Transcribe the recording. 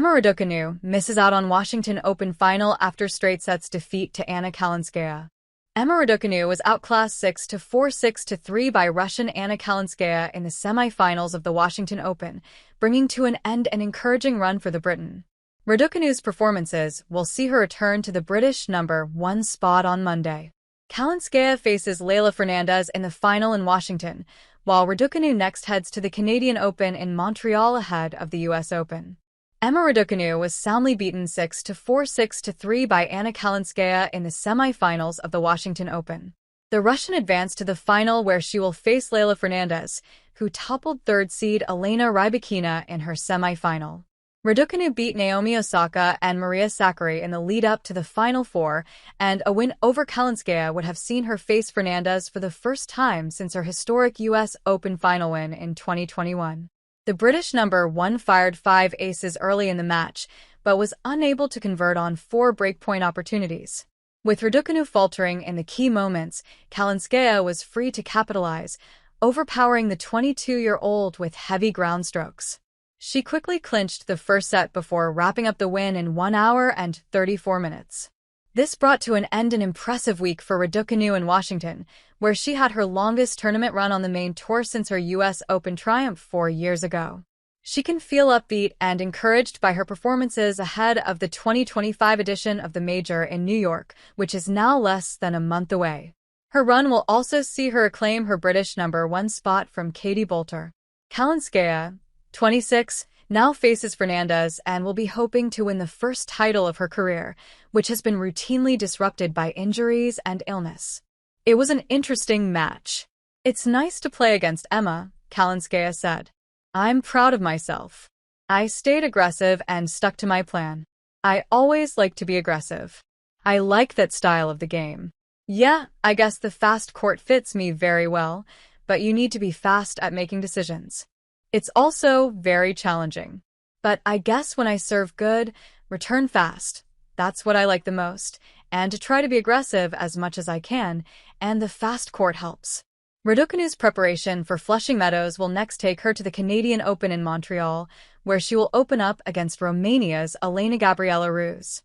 Emma Raducanu misses out on Washington Open final after straight sets defeat to Anna Kalinskaya. Emma Raducanu was outclassed 6-4, 6-3 by Russian Anna Kalinskaya in the semifinals of the Washington Open, bringing to an end an encouraging run for the Briton. Raducanu's performances will see her return to the British #1 spot on Monday. Kalinskaya faces Leylah Fernandez in the final in Washington, while Raducanu next heads to the Canadian Open in Montreal ahead of the US Open. Emma Raducanu was soundly beaten 6-4, 6-3 by Anna Kalinskaya in the semifinals of the Washington Open. The Russian advanced to the final where she will face Leylah Fernandez, who toppled third seed Anna Raducanu in her semifinal. Raducanu beat Naomi Osaka and Maria Sakkari in the lead-up to the Final Four, and a win over Kalinskaya would have seen her face Fernandez for the first time since her historic US Open final win in 2021. The British #1 fired 5 aces early in the match, but was unable to convert on 4 breakpoint opportunities. With Raducanu faltering in the key moments, Kalinskaya was free to capitalize, overpowering the 22-year-old with heavy ground strokes. She quickly clinched the first set before wrapping up the win in 1 hour and 34 minutes. This brought to an end an impressive week for Raducanu in Washington, where she had her longest tournament run on the main tour since her US Open triumph 4 years ago. She can feel upbeat and encouraged by her performances ahead of the 2025 edition of the major in New York, which is now less than a month away. Her run will also see her reclaim her British #1 spot from Katie Boulter. Kalinskaya, 26, now faces Fernandez and will be hoping to win the first title of her career, which has been routinely disrupted by injuries and illness. It was an interesting match. It's nice to play against Emma, Kalinskaya said. I'm proud of myself. I stayed aggressive and stuck to my plan. I always like to be aggressive. I like that style of the game. Yeah, I guess the fast court fits me very well, but you need to be fast at making decisions. It's also very challenging. But I guess when I serve good, return fast. That's what I like the most, and to try to be aggressive as much as I can, and the fast court helps. Raducanu's preparation for Flushing Meadows will next take her to the Canadian Open in Montreal, where she will open up against Romania's Elena Gabriela Ruse.